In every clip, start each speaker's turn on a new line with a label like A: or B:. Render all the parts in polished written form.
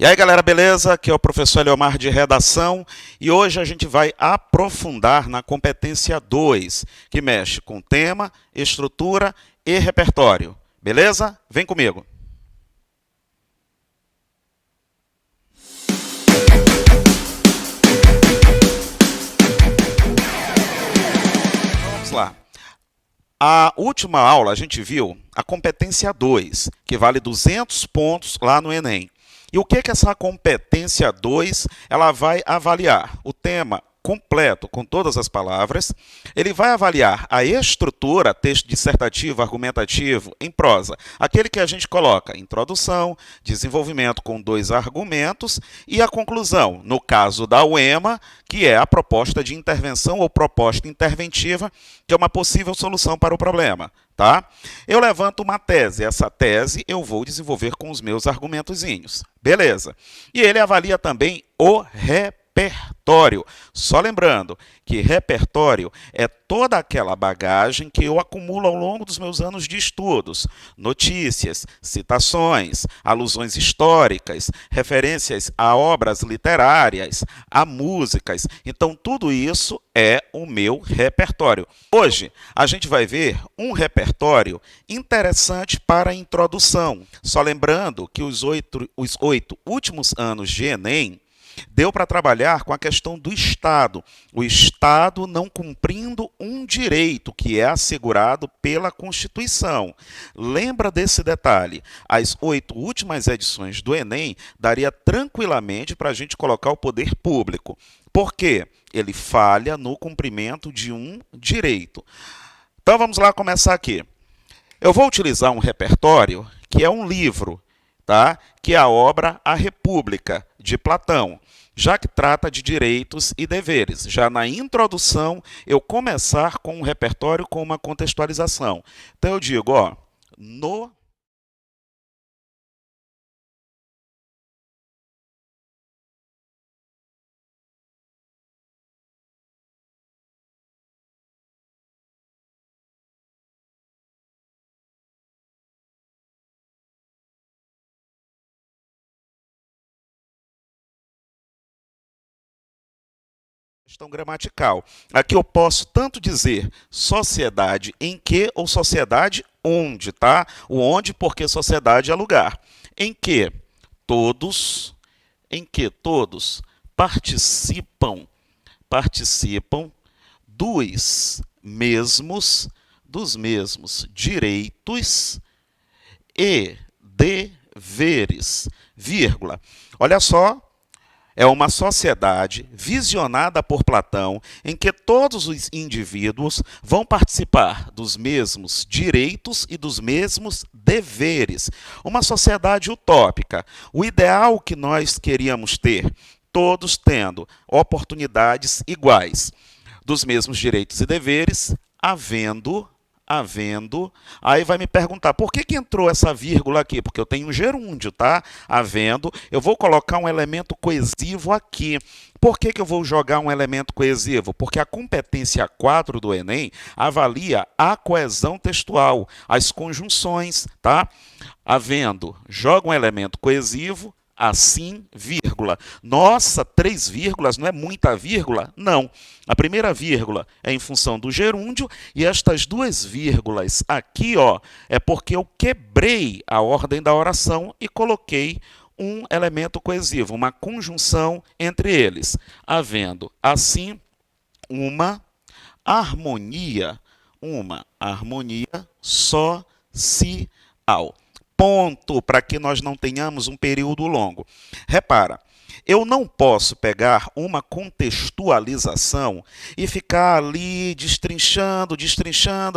A: E aí, galera, beleza? Aqui é o professor Eliomar de Redação e hoje a gente vai aprofundar na competência 2, que mexe com tema, estrutura e repertório. Beleza? Vem comigo. Vamos lá. A última aula a gente viu a competência 2, que vale 200 pontos lá no Enem. E o que essa competência 2 ela vai avaliar? O tema completo, com todas as palavras. Ele vai avaliar a estrutura, texto dissertativo, argumentativo, em prosa. Aquele que a gente coloca introdução, desenvolvimento com 2 argumentos e a conclusão, no caso da UEMA, que é a proposta de intervenção ou proposta interventiva, que é uma possível solução para o problema. Tá? Eu levanto uma tese, essa tese eu vou desenvolver com os meus argumentozinhos. Beleza. E ele avalia também o repertório. Só lembrando que repertório é toda aquela bagagem que eu acumulo ao longo dos meus anos de estudos. Notícias, citações, alusões históricas, referências a obras literárias, a músicas. Então, tudo isso é o meu repertório. Hoje, a gente vai ver um repertório interessante para a introdução. Só lembrando que os oito últimos anos de Enem, deu para trabalhar com a questão do Estado. O Estado não cumprindo um direito que é assegurado pela Constituição. Lembra desse detalhe. As 8 últimas edições do Enem daria tranquilamente para a gente colocar o poder público. Por quê? Ele falha no cumprimento de um direito. Então vamos lá começar aqui. Eu vou utilizar um repertório que é um livro, tá? Que é a obra A República, de Platão, já que trata de direitos e deveres. Já na introdução, eu começar com um repertório com uma contextualização. Então eu digo, ó, no questão gramatical. Aqui eu posso tanto dizer sociedade em que ou sociedade onde, tá? O onde porque sociedade é lugar. Todos, em que todos participam dos mesmos direitos e deveres, vírgula. Olha só, é uma sociedade visionada por Platão em que todos os indivíduos vão participar dos mesmos direitos e dos mesmos deveres. Uma sociedade utópica. O ideal que nós queríamos ter, todos tendo oportunidades iguais, dos mesmos direitos e deveres, havendo, aí vai me perguntar, por que entrou essa vírgula aqui? Porque eu tenho um gerúndio, tá? Havendo, eu vou colocar um elemento coesivo aqui. Por que eu vou jogar um elemento coesivo? Porque a competência 4 do Enem avalia a coesão textual, as conjunções, tá? Havendo, joga um elemento coesivo, assim, vírgula. Nossa, 3 vírgulas, não é muita vírgula? Não. A primeira vírgula é em função do gerúndio e estas 2 vírgulas aqui, ó, é porque eu quebrei a ordem da oração e coloquei um elemento coesivo, uma conjunção entre eles. Havendo, assim, uma harmonia social. Ponto, para que nós não tenhamos um período longo. Repara, eu não posso pegar uma contextualização e ficar ali destrinchando,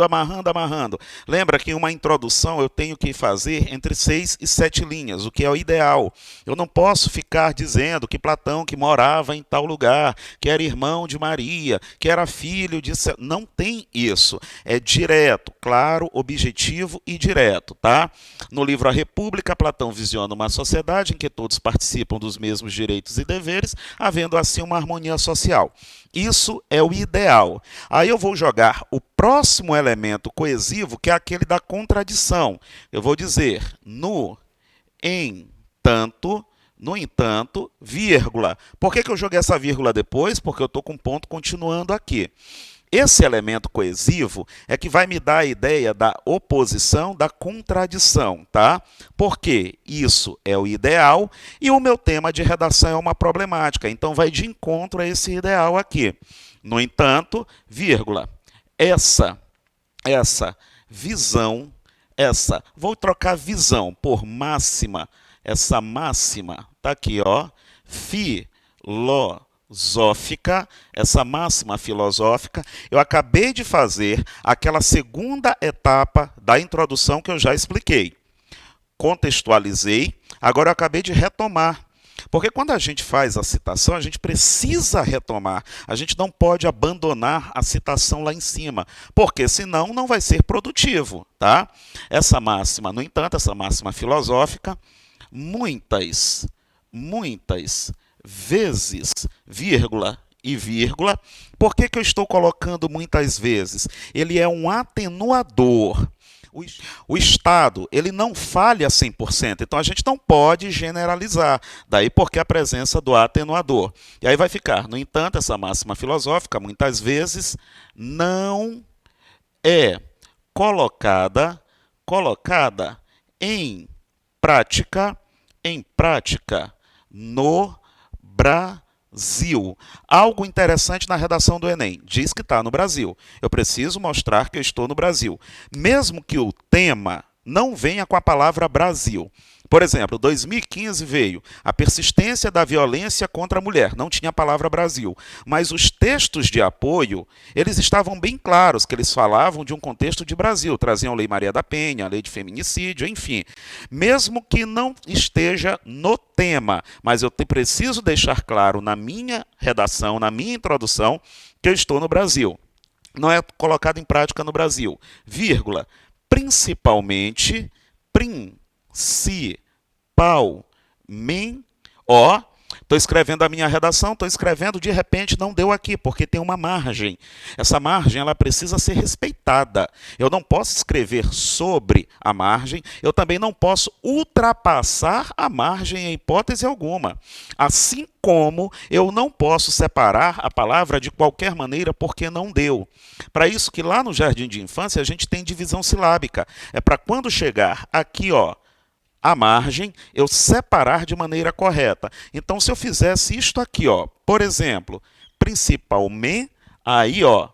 A: amarrando. Lembra que em uma introdução eu tenho que fazer entre 6 e 7 linhas, o que é o ideal. Eu não posso ficar dizendo que Platão que morava em tal lugar, que era irmão de Maria, que era filho de... Não tem isso. É direto, claro, objetivo e direto, tá? No livro A República, Platão visiona uma sociedade em que todos participam dos mesmos direitos e deveres, havendo assim uma harmonia social. Isso é o ideal. Aí eu vou jogar o próximo elemento coesivo, que é aquele da contradição. Eu vou dizer, no entanto, No entanto, vírgula. Por que eu joguei essa vírgula depois? Porque eu estou com um ponto continuando aqui. Esse elemento coesivo é que vai me dar a ideia da oposição, da contradição, tá? Porque isso é o ideal e o meu tema de redação é uma problemática, então vai de encontro a esse ideal aqui. No entanto, vírgula, essa visão, vou trocar visão por máxima, essa máxima, tá aqui, ó, filosófica, essa máxima filosófica, eu acabei de fazer aquela segunda etapa da introdução que eu já expliquei. Contextualizei, agora eu acabei de retomar. Porque quando a gente faz a citação, a gente precisa retomar. A gente não pode abandonar a citação lá em cima, porque senão não vai ser produtivo, tá? Essa máxima, no entanto, essa máxima filosófica, muitas vezes, vírgula e vírgula. Por que eu estou colocando muitas vezes? Ele é um atenuador. O Estado, ele não falha 100%, então a gente não pode generalizar, daí porque a presença do atenuador. E aí vai ficar, no entanto, essa máxima filosófica, muitas vezes, não é colocada em prática no Brasil. Algo interessante na redação do Enem. Diz que está no Brasil. Eu preciso mostrar que eu estou no Brasil. Mesmo que o tema não venha com a palavra Brasil. Por exemplo, 2015 veio a persistência da violência contra a mulher. Não tinha a palavra Brasil. Mas os textos de apoio, eles estavam bem claros, que eles falavam de um contexto de Brasil. Traziam a Lei Maria da Penha, a Lei de Feminicídio, enfim. Mesmo que não esteja no tema, mas eu preciso deixar claro na minha redação, na minha introdução, que eu estou no Brasil. Não é colocado em prática no Brasil. Vírgula. Principalmente, ó, estou escrevendo a minha redação, estou escrevendo, de repente não deu aqui, porque tem uma margem. Essa margem, ela precisa ser respeitada. Eu não posso escrever sobre a margem, eu também não posso ultrapassar a margem em hipótese alguma. Assim como eu não posso separar a palavra de qualquer maneira porque não deu. Para isso que lá no jardim de infância a gente tem divisão silábica. É para quando chegar aqui, ó, a margem, eu separar de maneira correta. Então, se eu fizesse isto aqui, ó, por exemplo, principalmente, aí, ó,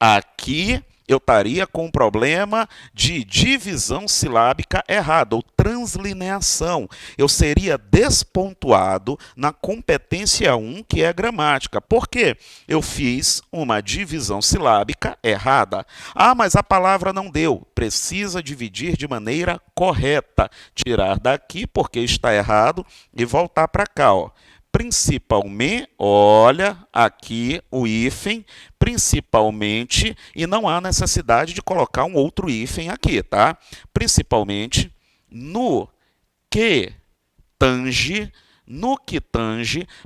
A: aqui eu estaria com um problema de divisão silábica errada, ou translineação. Eu seria despontuado na competência 1, que é gramática. Por quê? Eu fiz uma divisão silábica errada. Ah, mas a palavra não deu. Precisa dividir de maneira correta. Tirar daqui porque está errado e voltar para cá, ó. Principalmente, olha aqui o hífen, principalmente, e não há necessidade de colocar um outro hífen aqui, tá? Principalmente no que tange,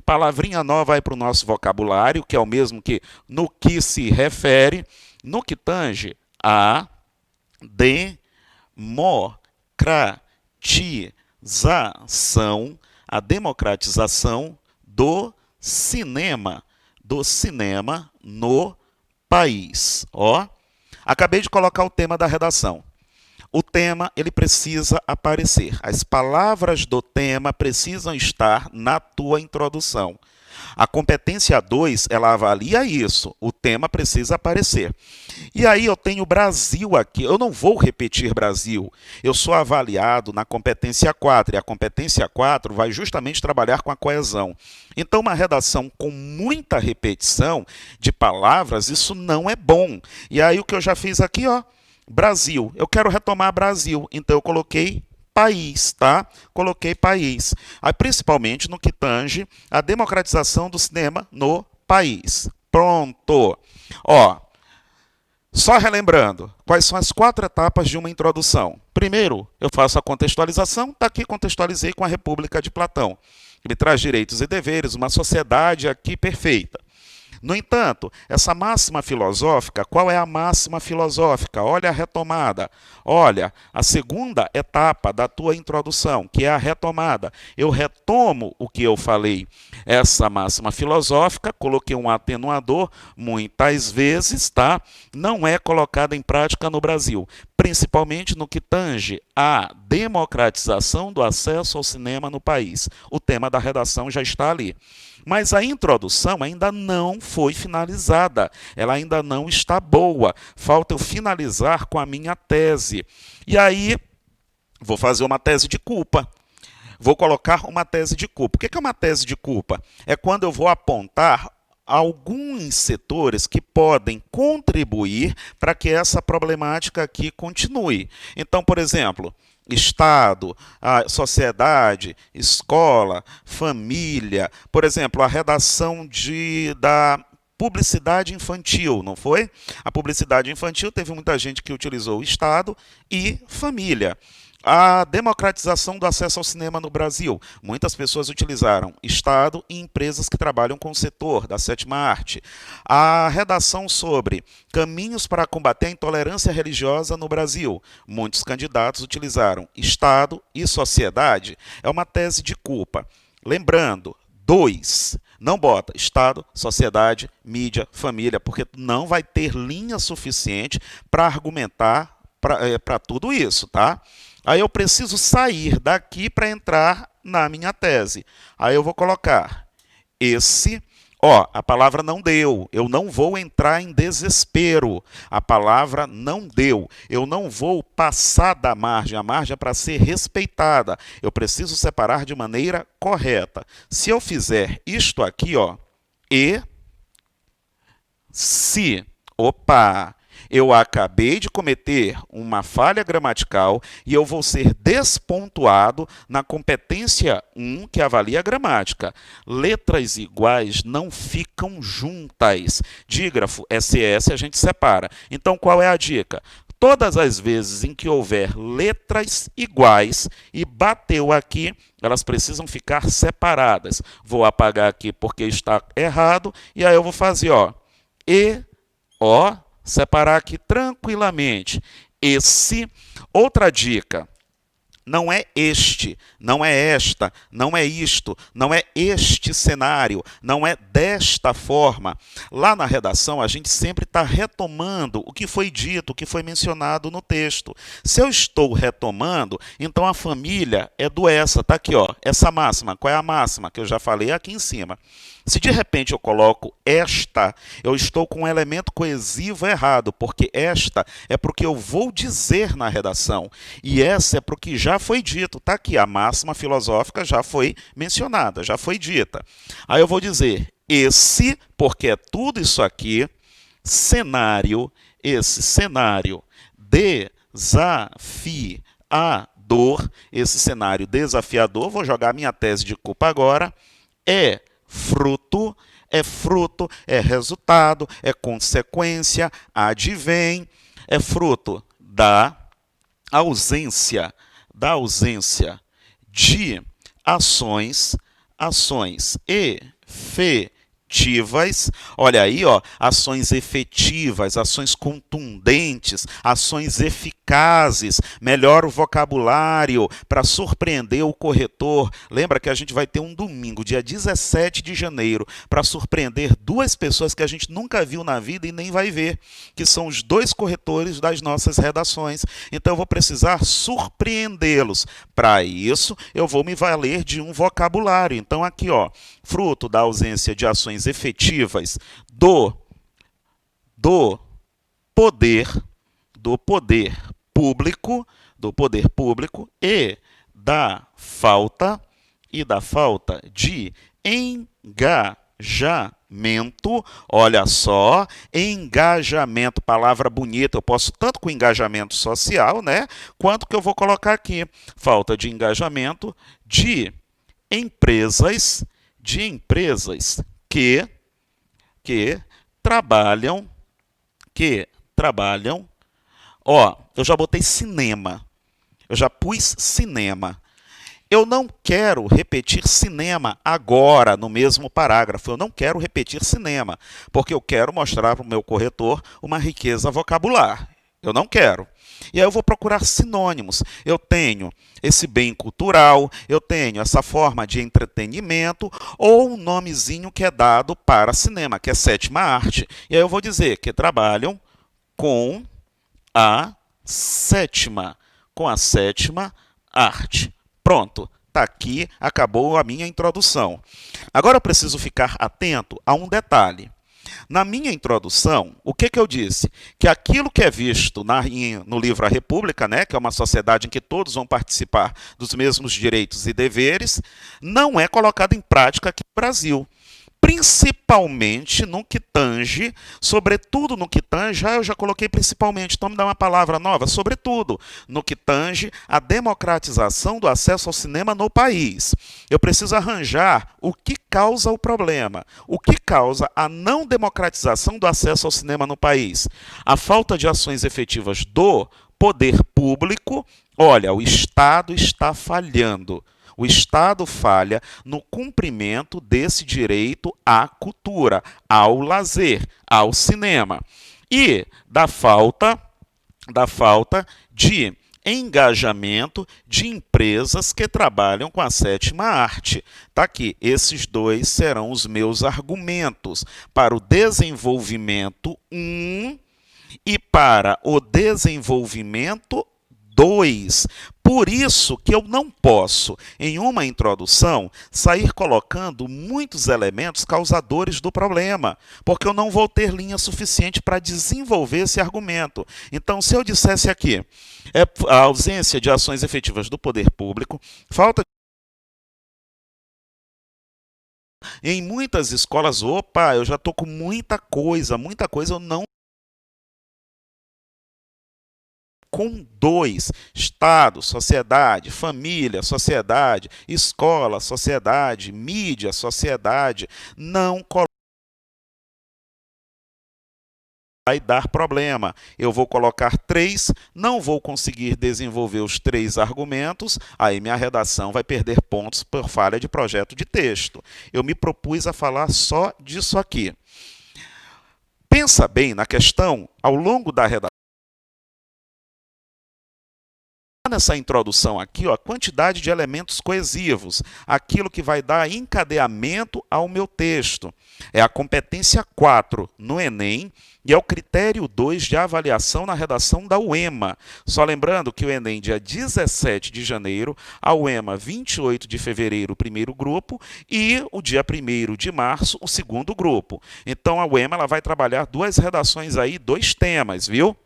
A: palavrinha nova aí para o nosso vocabulário, que é o mesmo que no que se refere, no que tange a democratização do cinema no país. Ó, acabei de colocar o tema da redação. O tema, ele precisa aparecer. As palavras do tema precisam estar na tua introdução. A competência 2, ela avalia isso. O tema precisa aparecer. E aí eu tenho Brasil aqui. Eu não vou repetir Brasil. Eu sou avaliado na competência 4. E a competência 4 vai justamente trabalhar com a coesão. Então, uma redação com muita repetição de palavras, isso não é bom. E aí o que eu já fiz aqui, ó, Brasil. Eu quero retomar Brasil. Então, eu coloquei país, tá? Coloquei país. Aí, principalmente no que tange a democratização do cinema no país. Pronto. Ó, só relembrando, quais são as 4 etapas de uma introdução? Primeiro, eu faço a contextualização. Está aqui, contextualizei com a República de Platão. Ele traz direitos e deveres, uma sociedade aqui perfeita. No entanto, essa máxima filosófica, qual é a máxima filosófica? Olha a retomada. Olha, a segunda etapa da tua introdução, que é a retomada. Eu retomo o que eu falei. Essa máxima filosófica, coloquei um atenuador, muitas vezes, tá? Não é colocada em prática no Brasil, principalmente no que tange à democratização do acesso ao cinema no país. O tema da redação já está ali. Mas a introdução ainda não foi finalizada, ela ainda não está boa. Falta eu finalizar com a minha tese. E aí, vou fazer uma tese de culpa. Vou colocar uma tese de culpa. O que é uma tese de culpa? É quando eu vou apontar alguns setores que podem contribuir para que essa problemática aqui continue. Então, por exemplo, Estado, a sociedade, escola, família. Por exemplo, a redação da publicidade infantil, não foi? A publicidade infantil teve muita gente que utilizou Estado e família. A democratização do acesso ao cinema no Brasil. Muitas pessoas utilizaram Estado e empresas que trabalham com o setor da sétima arte. A redação sobre caminhos para combater a intolerância religiosa no Brasil. Muitos candidatos utilizaram Estado e sociedade. É uma tese de culpa. Lembrando, 2. Não bota Estado, sociedade, mídia, família, porque não vai ter linha suficiente para argumentar para tudo isso, tá? Aí eu preciso sair daqui para entrar na minha tese. Aí eu vou colocar a palavra não deu. Eu não vou entrar em desespero. A palavra não deu. Eu não vou passar da margem. A margem é para ser respeitada. Eu preciso separar de maneira correta. Se eu fizer isto aqui, se, eu acabei de cometer uma falha gramatical e eu vou ser despontuado na competência 1, que avalia a gramática. Letras iguais não ficam juntas. Dígrafo, SS, a gente separa. Então, qual é a dica? Todas as vezes em que houver letras iguais e bateu aqui, elas precisam ficar separadas. Vou apagar aqui porque está errado e aí eu vou fazer, separar aqui tranquilamente. Outra dica, não é este, não é esta, não é isto, não é este cenário, não é desta forma. Lá na redação, a gente sempre está retomando o que foi dito, o que foi mencionado no texto. Se eu estou retomando, então a família é do essa, tá aqui, essa máxima. Qual é a máxima? Que eu já falei aqui em cima. Se de repente eu coloco esta, eu estou com um elemento coesivo errado, porque esta é para o que eu vou dizer na redação, e essa é para o que já foi dito. Está aqui, a máxima filosófica já foi mencionada, já foi dita. Aí eu vou dizer porque é tudo isso aqui, cenário, esse cenário desafiador, esse cenário desafiador, vou jogar minha tese de culpa agora, é fruto, é resultado, é consequência, advém, é fruto da ausência de ações efetivas. Olha aí, ações efetivas, ações contundentes, ações eficazes. Melhora o vocabulário para surpreender o corretor. Lembra que a gente vai ter um domingo, dia 17 de janeiro, para surpreender duas pessoas que a gente nunca viu na vida e nem vai ver, que são os 2 corretores das nossas redações. Então eu vou precisar surpreendê-los. Para isso, eu vou me valer de um vocabulário. Então aqui, fruto da ausência de ações efetivas do poder público, e da falta de engajamento. Olha só, engajamento, palavra bonita. Eu posso tanto com engajamento social, né, quanto que eu vou colocar aqui, falta de engajamento de empresas que trabalham, eu já botei cinema, eu já pus cinema. Eu não quero repetir cinema agora, no mesmo parágrafo. Eu não quero repetir cinema, porque eu quero mostrar para o meu corretor uma riqueza vocabular. Eu não quero. E aí eu vou procurar sinônimos. Eu tenho esse bem cultural, eu tenho essa forma de entretenimento, ou um nomezinho que é dado para cinema, que é sétima arte. E aí eu vou dizer que trabalham com a sétima, com a sétima arte. Pronto, está aqui, acabou a minha introdução. Agora eu preciso ficar atento a um detalhe. Na minha introdução, o que eu disse? Que aquilo que é visto no livro A República, né, que é uma sociedade em que todos vão participar dos mesmos direitos e deveres, não é colocado em prática aqui no Brasil. Principalmente no que tange, sobretudo no que tange, eu já coloquei principalmente, então me dá uma palavra nova, sobretudo no que tange a democratização do acesso ao cinema no país. Eu preciso arranjar o que causa o problema, o que causa a não democratização do acesso ao cinema no país. A falta de ações efetivas do poder público. Olha, o Estado está falhando. O Estado falha no cumprimento desse direito à cultura, ao lazer, ao cinema. E da falta de engajamento de empresas que trabalham com a sétima arte. Está aqui, esses dois serão os meus argumentos para o desenvolvimento 1 e para o desenvolvimento 2. Por isso que eu não posso, em uma introdução, sair colocando muitos elementos causadores do problema, porque eu não vou ter linha suficiente para desenvolver esse argumento. Então, se eu dissesse aqui, a ausência de ações efetivas do poder público, falta em muitas escolas, opa, eu já estou com muita coisa eu não com 2, Estado, sociedade, família, sociedade, escola, sociedade, mídia, sociedade, não vai dar problema. Eu vou colocar 3, não vou conseguir desenvolver os 3 argumentos, aí minha redação vai perder pontos por falha de projeto de texto. Eu me propus a falar só disso aqui. Pensa bem na questão ao longo da redação. Nessa introdução aqui, ó, a quantidade de elementos coesivos, aquilo que vai dar encadeamento ao meu texto. É a competência 4 no Enem e é o critério 2 de avaliação na redação da UEMA. Só lembrando que o Enem dia 17 de janeiro, a UEMA 28 de fevereiro, o primeiro grupo, e o dia 1º de março, o segundo grupo. Então a UEMA ela vai trabalhar 2 redações aí, 2 temas, viu?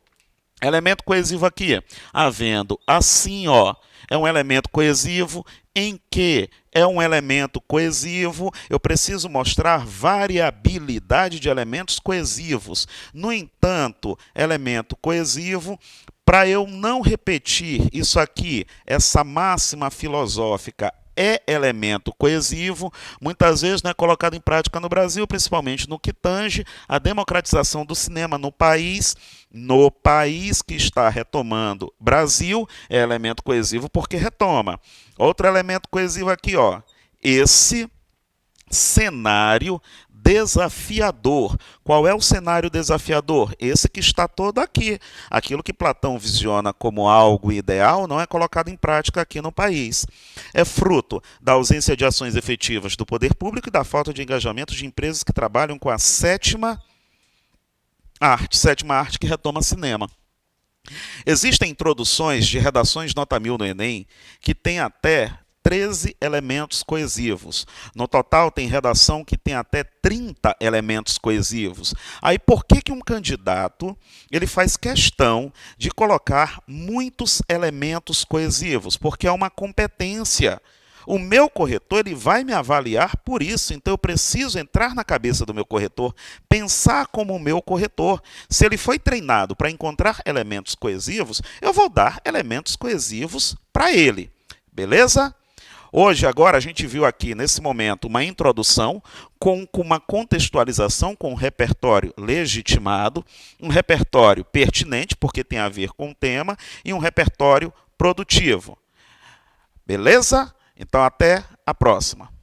A: Elemento coesivo aqui, havendo assim, ó, é um elemento coesivo em que é um elemento coesivo, eu preciso mostrar variabilidade de elementos coesivos. No entanto, elemento coesivo, para eu não repetir isso aqui, essa máxima filosófica é elemento coesivo, muitas vezes não é colocado em prática no Brasil, principalmente no que tange a democratização do cinema no país que está retomando. Brasil é elemento coesivo porque retoma. Outro elemento coesivo aqui, ó, esse cenário desafiador. Qual é o cenário desafiador? Esse que está todo aqui. Aquilo que Platão visiona como algo ideal não é colocado em prática aqui no país. É fruto da ausência de ações efetivas do poder público e da falta de engajamento de empresas que trabalham com a sétima arte que retoma cinema. Existem introduções de redações nota 1000 no Enem que tem até 13 elementos coesivos. No total, tem redação que tem até 30 elementos coesivos. Aí, por que um candidato ele faz questão de colocar muitos elementos coesivos? Porque é uma competência. O meu corretor ele vai me avaliar por isso, então eu preciso entrar na cabeça do meu corretor, pensar como o meu corretor. Se ele foi treinado para encontrar elementos coesivos, eu vou dar elementos coesivos para ele. Beleza? Hoje, agora, a gente viu aqui, nesse momento, uma introdução com uma contextualização com um repertório legitimado, um repertório pertinente, porque tem a ver com o tema, e um repertório produtivo. Beleza? Então, até a próxima.